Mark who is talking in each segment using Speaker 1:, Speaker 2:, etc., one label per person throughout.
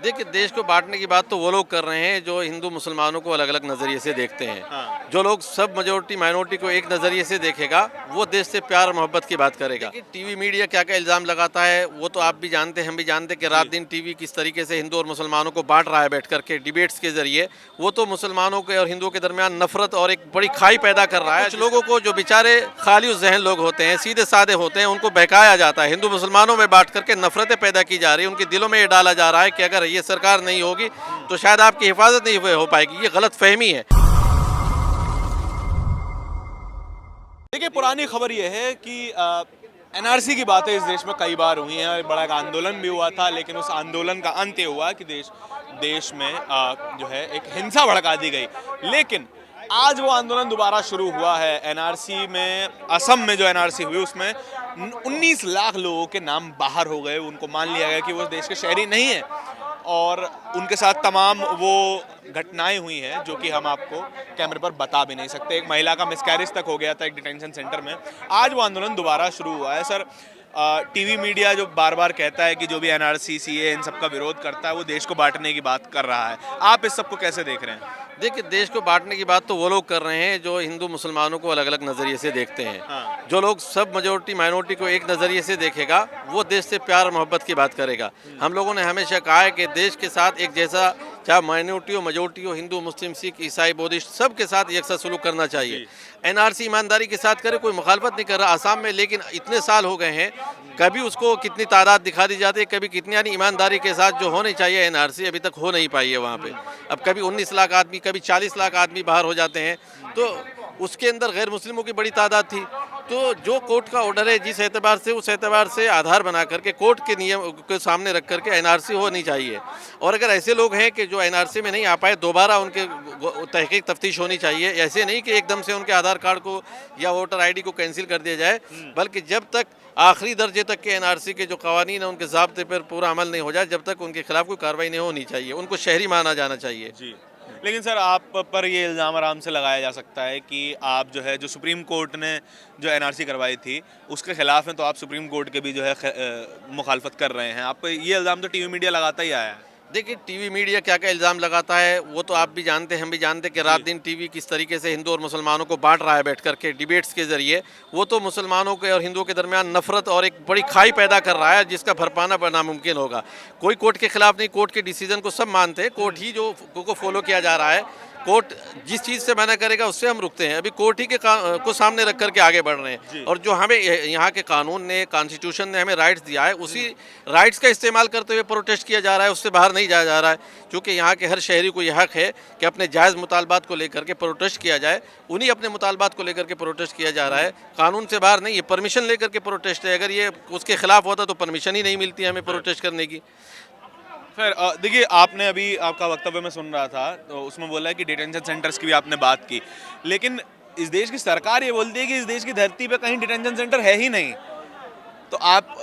Speaker 1: देखिए, देश को बाँटने की बात तो वो लोग कर रहे हैं जो हिंदू मुसलमानों को अलग-अलग नज़रिए से देखते हैं।
Speaker 2: हाँ।
Speaker 1: जो लोग सब मेजॉरिटी माइनॉरिटी को एक नज़रिए से देखेगा, वो देश से प्यार और मोहब्बत की बात करेगा। देखिए, टीवी मीडिया क्या-क्या इल्ज़ाम लगाता है, वो तो आप भी जानते हैं, हम भी जानते हैं कि
Speaker 2: जी।
Speaker 1: रात-दिन टीवी किस तरीके से हिंदू और मुसलमानों को बाँट रहा है बैठ कर के डिबेट्स के ज़रिए। वो तो मुसलमानों के और हिंदुओं के दरमियान नफ़रत और एक बड़ी खाई पैदा कर रहा है। कुछ लोगों को जो बेचारे खाली ज़हन लोग होते हैं, सीधे-साधे होते हैं, उनको बहकाया जाता है। हिंदू मुसलमानों में बाँट करके नफ़रतें पैदा की जा रही हैं, उनके दिलों में ये डाला जा रहा है कि अगर ये सरकार नहीं होगी तो शायद आपकी हिफाजत नहीं हो पाएगी। ये गलतफहमी है।
Speaker 2: देखिए, पुरानी खबर ये है कि एनआरसी की बातें इस देश में कई बार हुई हैं और बड़ा एक आंदोलन भी हुआ था, लेकिन उस आंदोलन का अंत ये हुआ कि देश में जो है एक हिंसा भड़का दी गई। लेकिन आज वो आंदोलन दोबारा शुरू हुआ है। एनआरसी में असम में जो एनआरसी हुई उसमें 19 लाख लोगों के नाम बाहर हो गए। उनको मान लिया गया कि वो देश के शहरी नहीं है और उनके साथ तमाम वो घटनाएं हुई हैं जो कि हम आपको कैमरे पर बता भी नहीं सकते। एक महिला का मिसकैरेज तक हो गया था एक डिटेंशन सेंटर में। आज वो आंदोलन दोबारा शुरू हुआ है। सर, टीवी मीडिया जो बार बार कहता है कि जो भी एनआरसी सीए इन सब का विरोध करता है वो देश को बांटने की बात कर रहा है, आप इस सबको कैसे देख रहे हैं?
Speaker 1: देखिए, देश को बाँटने की बात तो वो लोग कर रहे हैं जो हिंदू मुसलमानों को अलग-अलग नज़रिए से देखते हैं।
Speaker 2: हाँ।
Speaker 1: जो लोग सब मेजॉरिटी माइनॉरिटी को एक नज़रिए से देखेगा, वो देश से प्यार और मोहब्बत की बात करेगा। हम लोगों ने हमेशा कहा है कि देश के साथ एक जैसा, चाहे माइनॉरिटी हो, मेजॉरिटी हो, हिंदू, मुस्लिम, सिख, ईसाई, बुद्धिस्ट, सबके साथ एक सा सलूक करना चाहिए। एनआरसी ईमानदारी के साथ करे, कोई मुखालफत नहीं कर रहा आसाम में, लेकिन इतने साल हो गए हैं, कभी उसको कितनी तादाद दिखा दी जाती है, कभी कितनी, यानी ईमानदारी के साथ जो होनी चाहिए एनआरसी अभी तक हो नहीं पाई है वहाँ पे। अब कभी 19 लाख आदमी, कभी 40 लाख आदमी बाहर हो जाते हैं, तो उसके अंदर गैर मुस्लिमों की बड़ी तादाद थी। तो जो कोर्ट का ऑर्डर है, जिस एतबार से, उस एतबार से आधार बना करके कोर्ट के नियम के सामने रख करके एनआरसी होनी चाहिए। और अगर ऐसे लोग हैं कि जो एनआरसी में नहीं आ पाए, दोबारा उनके तहकीक तफ्तीश होनी चाहिए। ऐसे नहीं कि एकदम से उनके आधार कार्ड को या वोटर आईडी को कैंसिल कर दिया जाए, बल्कि जब तक आखिरी दर्जे तक के एनआरसी के जो कवानीन है उनके ज़ाब्ते पर पूरा अमल नहीं हो जाए, जब तक उनके खिलाफ कोई कार्रवाई नहीं होनी चाहिए। उनको शहरी माना जाना चाहिए।
Speaker 2: जी। लेकिन सर, आप पर ये इल्ज़ाम आराम से लगाया जा सकता है कि आप जो है, जो सुप्रीम कोर्ट ने जो एनआरसी करवाई थी उसके खिलाफ हैं, तो आप सुप्रीम कोर्ट के भी जो है मुखालफत कर रहे हैं। आप पे ये इल्ज़ाम तो टीवी मीडिया लगाता ही आया है।
Speaker 1: देखिए, टीवी मीडिया क्या-क्या इल्ज़ाम लगाता है, वो तो आप भी जानते हैं, हम भी जानते हैं कि रात-दिन टीवी किस तरीके से हिंदू और मुसलमानों को बाँट रहा है बैठ कर के डिबेट्स के ज़रिए। वो तो मुसलमानों के और हिंदुओं के दरमियान नफ़रत और एक बड़ी खाई पैदा कर रहा है, जिसका भरपाना नामुमकिन होगा। कोई कोर्ट के खिलाफ नहीं, कोर्ट के डिसीजन को सब मानते हैं, कोर्ट ही जो को फॉलो किया जा रहा है। कोर्ट जिस चीज़ से मना करेगा उससे हम रुकते हैं। अभी कोर्ट ही के को सामने रख कर के आगे बढ़ रहे हैं। और जो हमें यहाँ के कानून ने, कॉन्स्टिट्यूशन ने हमें राइट्स दिया है, उसी राइट्स का इस्तेमाल करते हुए प्रोटेस्ट किया जा रहा है, उससे बाहर नहीं जाया जा रहा है। क्योंकि यहाँ के हर शहरी को यह हक है कि अपने जायज़ मुतालबात को लेकर के प्रोटेस्ट किया जाए। उन्हीं अपने मुतालबात को लेकर के प्रोटेस्ट किया जा रहा है, कानून से बाहर नहीं। ये परमिशन लेकर के प्रोटेस्ट है, अगर ये उसके खिलाफ होता तो परमिशन ही नहीं मिलती हमें प्रोटेस्ट करने की।
Speaker 2: फिर देखिए, आपने अभी आपका वक्तव्य मैं सुन रहा था तो उसमें बोला है कि डिटेंशन सेंटर्स की भी आपने बात की, लेकिन इस देश की सरकार ये बोलती है कि इस देश की धरती पे कहीं डिटेंशन सेंटर है ही नहीं। तो आप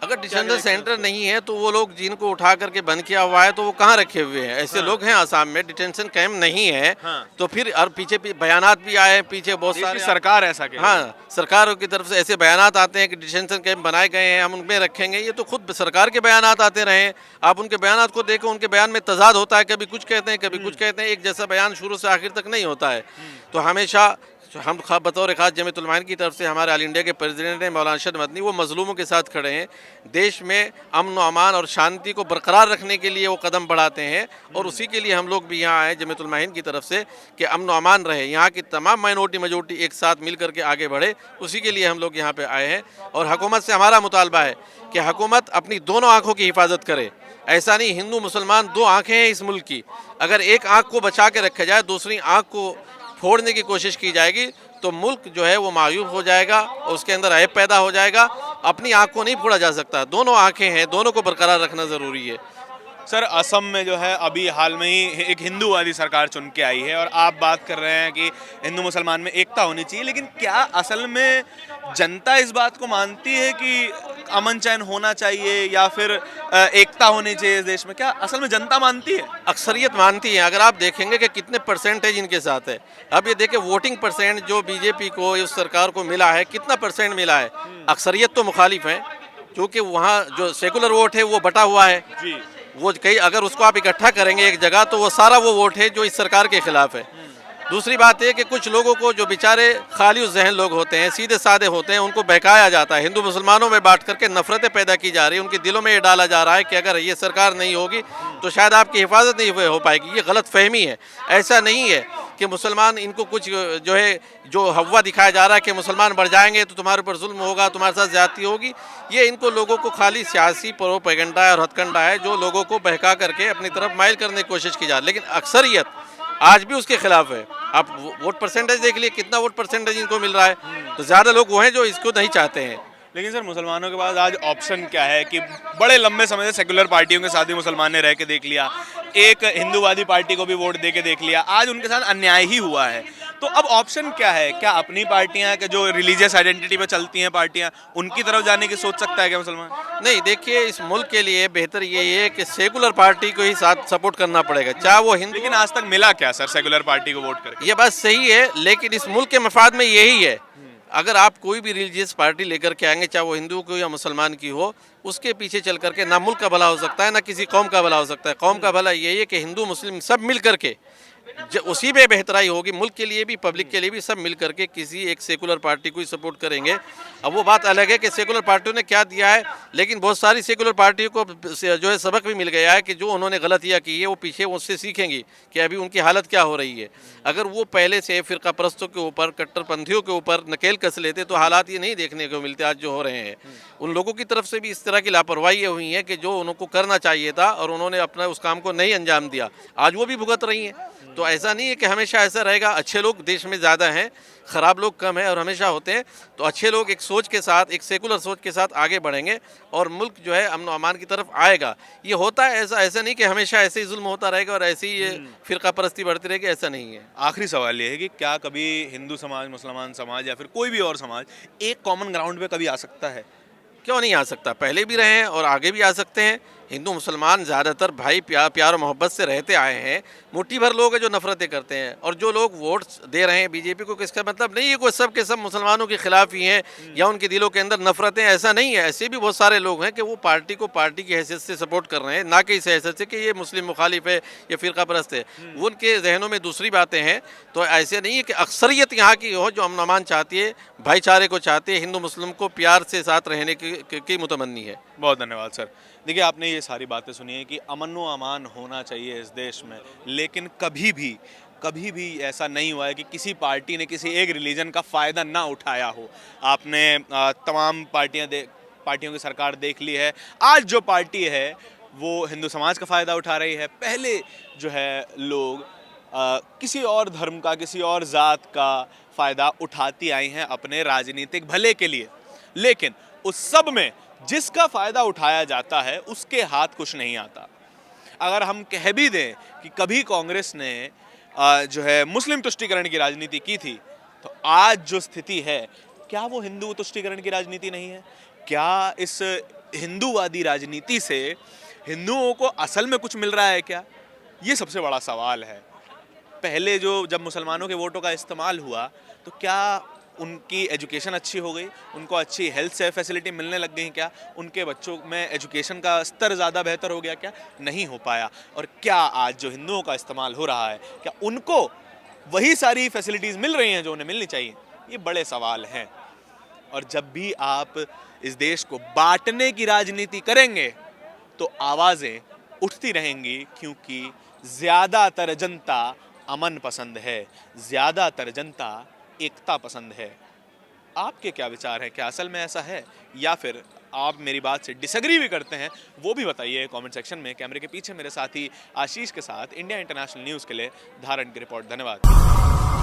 Speaker 1: अगर डिटेंशन सेंटर नहीं है तो वो लोग जिनको उठा करके बंद किया हुआ है तो वो कहाँ रखे हुए हैं? ऐसे लोग हैं आसाम में, डिटेंशन कैंप नहीं है। तो फिर और पीछे बयानात भी आए हैं, पीछे बहुत सारे
Speaker 2: सरकार ऐसा कह रही है।
Speaker 1: हाँ, सरकार की तरफ से ऐसे बयानात आते हैं कि डिटेंशन कैंप बनाए गए हैं, हम उनमें रखेंगे। ये तो खुद सरकार के बयानात आते रहे हैं। आप उनके बयानात को देखो, उनके बयान में तजाद होता है, कभी कुछ कहते हैं, कभी कुछ कहते हैं। एक जैसा बयान शुरू से आखिर तक नहीं होता है। तो हमेशा हम बतौर ख़ास जमीयत उलमा की तरफ से हमारे ऑल इंडिया के प्रेसिडेंट हैं मौलाना अरशद मदनी, वो मजलूमों के साथ खड़े हैं। देश में अमन व अमान और शांति को बरकरार रखने के लिए वो कदम बढ़ाते हैं, और उसी के लिए हम लोग भी यहाँ आए जमीयत उलमा की तरफ से कि अमन व अमान रहे, यहाँ की तमाम माइनॉरिटी मेजॉरिटी एक साथ मिल कर के आगे बढ़े। उसी के लिए हम लोग यहाँ पर आए हैं। और हुकूमत से हमारा मुतालबा है कि हुकूमत अपनी दोनों आँखों की हिफाजत करे। ऐसा नहीं, हिंदू मुसलमान दो आँखें हैं इस मुल्क की, अगर एक आँख को बचा के रखा जाए, दूसरी आँख को फोड़ने की कोशिश की जाएगी तो मुल्क जो है वो मायूब हो जाएगा और उसके अंदर ऐब पैदा हो जाएगा। अपनी आँख को नहीं फोड़ा जा सकता, दोनों आँखें हैं, दोनों को बरकरार रखना ज़रूरी है।
Speaker 2: सर, असम में जो है अभी हाल में ही एक हिंदू वाली सरकार चुन के आई है और आप बात कर रहे हैं कि हिंदू मुसलमान में एकता होनी चाहिए, लेकिन क्या असल में जनता इस बात को मानती है कि अमन चैन होना चाहिए या फिर एकता होनी चाहिए इस देश में? क्या असल में जनता मानती है?
Speaker 1: अक्सरियत मानती है। अगर आप देखेंगे कि कितने परसेंटेज इनके साथ है, अब ये देखें वोटिंग परसेंट जो बीजेपी को, इस सरकार को मिला है, कितना परसेंट मिला है। अक्सरियत तो मुखालिफ है, क्योंकि वहाँ जो सेकुलर वोट है वो बटा हुआ है। वो कई अगर उसको आप इकट्ठा करेंगे एक जगह तो वो सारा वो वोट है जो इस सरकार के खिलाफ है। दूसरी बात है कि कुछ लोगों को जो बेचारे खाली जहन लोग होते हैं, सीधे साधे होते हैं, उनको बहकाया जाता है, हिंदू मुसलमानों में बांट करके नफरतें पैदा की जा रही है, उनके दिलों में ये डाला जा रहा है कि अगर ये सरकार नहीं होगी तो शायद आपकी हिफाजत नहीं हो पाएगी। ये गलत फहमी है। ऐसा नहीं है कि मुसलमान इनको कुछ जो है जो हवा दिखाया जा रहा है कि मुसलमान बढ़ जाएंगे तो तुम्हारे ऊपर जुल्म होगा, तुम्हारे साथ ज्यादती होगी। ये इनको लोगों को खाली सियासी प्रोपेगेंडा है और हथकंडा है जो लोगों को बहका करके अपनी तरफ माइल करने की कोशिश की जा रही है। लेकिन अक्सरियत आज भी उसके खिलाफ है। आप वोट परसेंटेज देख लिए, कितना वोट परसेंटेज इनको मिल रहा है, तो ज़्यादा लोग वो हैं जो इसको नहीं चाहते हैं।
Speaker 2: लेकिन सर मुसलमानों के पास आज ऑप्शन क्या है कि बड़े लंबे समय से सेकुलर पार्टियों के साथ भी मुसलमान ने रह के देख लिया, एक हिंदूवादी पार्टी को भी वोट दे के देख लिया, आज उनके साथ अन्याय ही हुआ है। तो अब ऑप्शन क्या है? क्या अपनी पार्टियां के जो रिलीजियस आइडेंटिटी पे चलती हैं पार्टियां, उनकी तरफ जाने की सोच सकता है क्या मुसलमान?
Speaker 1: नहीं, देखिए इस मुल्क के लिए बेहतर यही है कि सेकुलर पार्टी को ही साथ सपोर्ट करना पड़ेगा, चाहे वो हिंदू।
Speaker 2: लेकिन आज तक मिला क्या सर सेकुलर पार्टी को वोट करके?
Speaker 1: ये बात सही है, लेकिन इस मुल्क के मफाद में यही है। अगर आप कोई भी रिलीजियस पार्टी लेकर के आएंगे, चाहे वो हिंदू को या मुसलमान की हो, उसके पीछे चल करके ना मुल्क का भला हो सकता है ना किसी कौम का भला हो सकता है। कौम का भला यही है कि हिंदू मुस्लिम सब मिल करके उसी में बेहतराई होगी। मुल्क के लिए भी, पब्लिक के लिए भी सब मिल करके किसी एक सेकुलर पार्टी को ही सपोर्ट करेंगे। अब वो बात अलग है कि सेकुलर पार्टियों ने क्या दिया है, लेकिन बहुत सारी सेकुलर पार्टियों को जो है सबक भी मिल गया है कि जो उन्होंने गलतियाँ की है वो पीछे उससे सीखेंगी कि अभी उनकी हालत क्या हो रही है। अगर वो पहले से फ़िरका परस्तों के ऊपर, कट्टरपंथियों के ऊपर नकेल कस लेते तो हालात ये नहीं देखने को मिलते आज जो हो रहे हैं। उन लोगों की तरफ से भी इस तरह की लापरवाही हुई है कि जो उनको करना चाहिए था और उन्होंने अपना उस काम को नहीं अंजाम दिया, आज वो भी भुगत रही हैं। तो ऐसा नहीं है कि हमेशा ऐसा रहेगा। अच्छे लोग देश में ज़्यादा हैं, ख़राब लोग कम हैं और हमेशा होते हैं। तो अच्छे लोग एक सोच के साथ, एक सेकुलर सोच के साथ आगे बढ़ेंगे और मुल्क जो है अमन अमान की तरफ आएगा। ये होता है, ऐसा नहीं कि हमेशा ऐसे ही जुल्म होता रहेगा और ऐसे ही फ़िरका परस्ती बढ़ती रहेगी, ऐसा नहीं है।
Speaker 2: आखिरी सवाल ये है कि क्या कभी हिंदू समाज, मुसलमान समाज या फिर कोई भी और समाज एक कॉमन ग्राउंड पे कभी आ सकता है?
Speaker 1: क्यों नहीं आ सकता? पहले भी रहे हैं और आगे भी आ सकते हैं। हिंदू मुसलमान ज़्यादातर भाई प्यार और मोहब्बत से रहते आए हैं। मुट्ठी भर लोग हैं जो नफरतें करते हैं, और जो लोग वोट दे रहे हैं बीजेपी को, इसका मतलब नहीं है कोई सब के सब मुसलमानों के खिलाफ ही हैं या उनके दिलों के अंदर नफरतें, ऐसा नहीं है। ऐसे भी बहुत सारे लोग हैं कि वो पार्टी को पार्टी की हैसियत से सपोर्ट कर रहे हैं, ना कि इस हैसियत से कि ये मुस्लिम मुखालिफ है, ये फ़िरका परस्त है। वो उनके जहनों में दूसरी बातें हैं। तो ऐसे नहीं है कि अक्सरियत यहाँ की हो जो अमन अमान चाहती है, भाईचारे को चाहती है, हिंदू मुस्लिम को प्यार से साथ रहने की मुतमन्नी है।
Speaker 2: बहुत धन्यवाद सर। देखिए आपने ये सारी बातें सुनी है कि अमन व अमान होना चाहिए इस देश में, लेकिन कभी भी ऐसा नहीं हुआ है कि किसी पार्टी ने किसी एक रिलीजन का फ़ायदा ना उठाया हो। आपने तमाम पार्टियों की सरकार देख ली है। आज जो पार्टी है वो हिंदू समाज का फ़ायदा उठा रही है। पहले जो है लोग किसी और धर्म का, किसी और ज़ात का फ़ायदा उठाती आई हैं अपने राजनीतिक भले के लिए, लेकिन उस सब में जिसका फ़ायदा उठाया जाता है उसके हाथ कुछ नहीं आता। अगर हम कह भी दें कि कभी कांग्रेस ने जो है मुस्लिम तुष्टीकरण की राजनीति की थी, तो आज जो स्थिति है, क्या वो हिंदू तुष्टीकरण की राजनीति नहीं है? क्या इस हिंदूवादी राजनीति से हिंदुओं को असल में कुछ मिल रहा है क्या? ये सबसे बड़ा सवाल है। पहले जब मुसलमानों के वोटों का इस्तेमाल हुआ तो क्या उनकी एजुकेशन अच्छी हो गई, उनको अच्छी हेल्थ से फैसिलिटी मिलने लग गई क्या? उनके बच्चों में एजुकेशन का स्तर ज़्यादा बेहतर हो गया क्या? नहीं हो पाया। और क्या आज जो हिंदुओं का इस्तेमाल हो रहा है, क्या उनको वही सारी फैसिलिटीज़ मिल रही हैं जो उन्हें मिलनी चाहिए? ये बड़े सवाल हैं। और जब भी आप इस देश को बांटने की राजनीति करेंगे तो आवाज़ें उठती रहेंगी, क्योंकि ज़्यादातर जनता अमन पसंद है, ज़्यादातर जनता एकता पसंद है। आपके क्या विचार हैं? क्या असल में ऐसा है, या फिर आप मेरी बात से डिसएग्री भी करते हैं? वो भी बताइए कमेंट सेक्शन में। कैमरे के पीछे मेरे साथी आशीष के साथ इंडिया इंटरनेशनल न्यूज़ के लिए धारण की रिपोर्ट। धन्यवाद।